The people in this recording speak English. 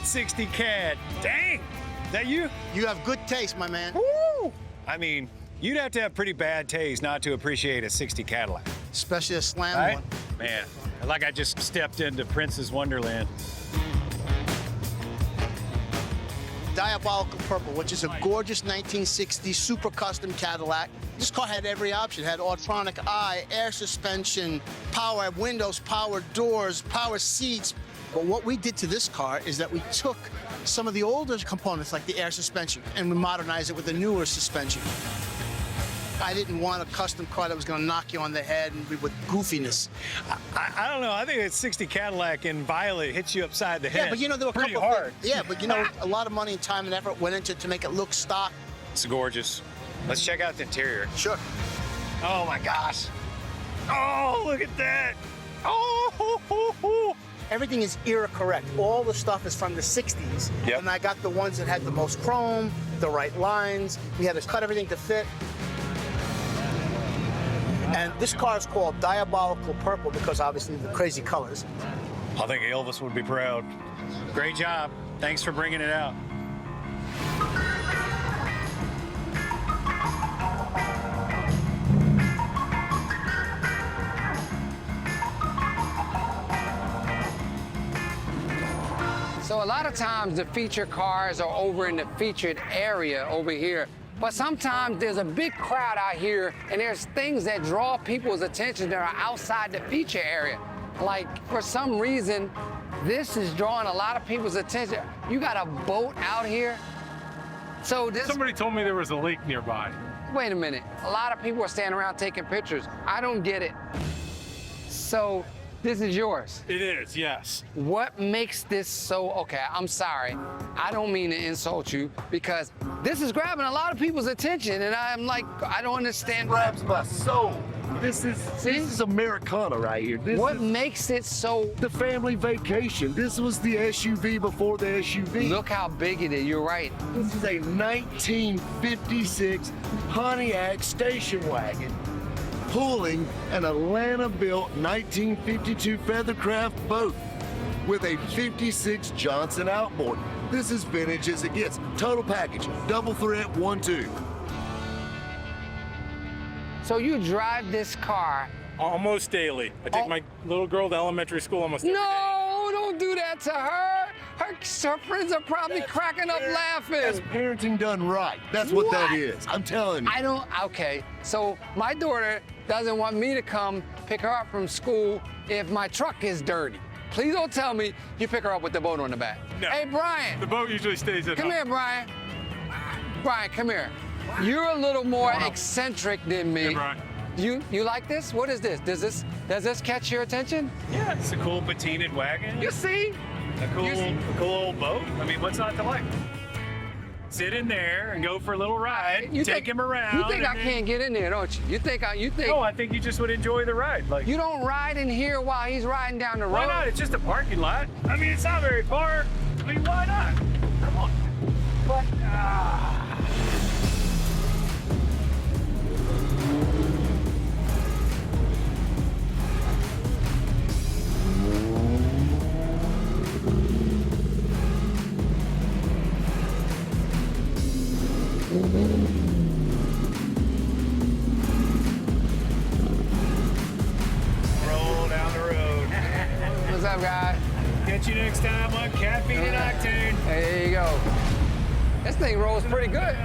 60 Cad. Dang, is that you? You have good taste, my man. Woo! I mean, you'd have to have pretty bad taste not to appreciate a 60 Cadillac. Especially a slam Right? one. Man, like I just stepped into Prince's Wonderland. Diabolical Purple, which is a gorgeous 1960s super custom Cadillac. This car had every option. It had electronic eye, air suspension, power windows, power doors, power seats. But what we did to this car is that we took some of the older components, like the air suspension, and we modernized it with a newer suspension. I didn't want a custom car that was going to knock you on the head and with goofiness. I don't know. I think that 60 Cadillac in violet hits you upside the head. Yeah, but you know, there were a pretty couple of hard. things. Yeah, but you know, a lot of money and time and effort went into it to make it look stock. It's gorgeous. Let's check out the interior. Sure. Oh my gosh. Oh, look at that. Oh, Everything is era correct. All the stuff is from the 60s. Yep. And I got the ones that had the most chrome, the right lines. We had to cut everything to fit. And this car is called Diabolical Purple because obviously the crazy colors. I think Elvis would be proud. Great job. Thanks for bringing it out. So a lot of times the feature cars are over in the featured area over here. But sometimes there's a big crowd out here and there's things that draw people's attention that are outside the feature area. Like for some reason, this is drawing a lot of people's attention. You got a boat out here. So this, Somebody told me there was a lake nearby. wait a minute. A lot of people are standing around taking pictures. I don't get it. So this is yours. It is, yes. What makes this so, okay, I'm sorry. I don't mean to insult you because this is grabbing a lot of people's attention and I'm like, I don't understand. Grabs my soul. This is Americana right here. This What is makes it so, the family vacation. This was the SUV before the SUV. look how big it is, you're right. This is a 1956 Pontiac station wagon pulling an Atlanta-built 1952 Feathercraft boat with a 56 Johnson outboard. This is vintage as it gets. Total package, double threat, 1-2. So you drive this car. Almost daily. I take Oh. my little girl to elementary school almost every day. No, don't do that to her. Her friends are probably cracking up That's laughing. parenting done right. That's what that What? is. I'm telling you. I don't, okay. So my daughter doesn't want me to come pick her up from school if my truck is dirty. Please don't tell me you pick her up with the boat on the back. No. Hey, Brian, The boat usually stays at come home. here, Brian. Brian, come here. You're a little more eccentric than me. Hey, Brian. You like this? What is this? Does this catch your attention? Yeah, it's a cool patinaed wagon. You see? A cool old boat. I mean, what's not to like? Sit in there and go for a little ride. Take him around. You think and I then- can't get in there, don't you? You think No, I think you just would enjoy the ride. Like, you don't ride in here while he's riding down the road? why not? It's just a parking lot. I mean, it's not very far. I mean, why not? Come on. But, Roll down the road. what's up, guys? Catch you next time on Caffeine and Octane. There you go. This thing rolls pretty good.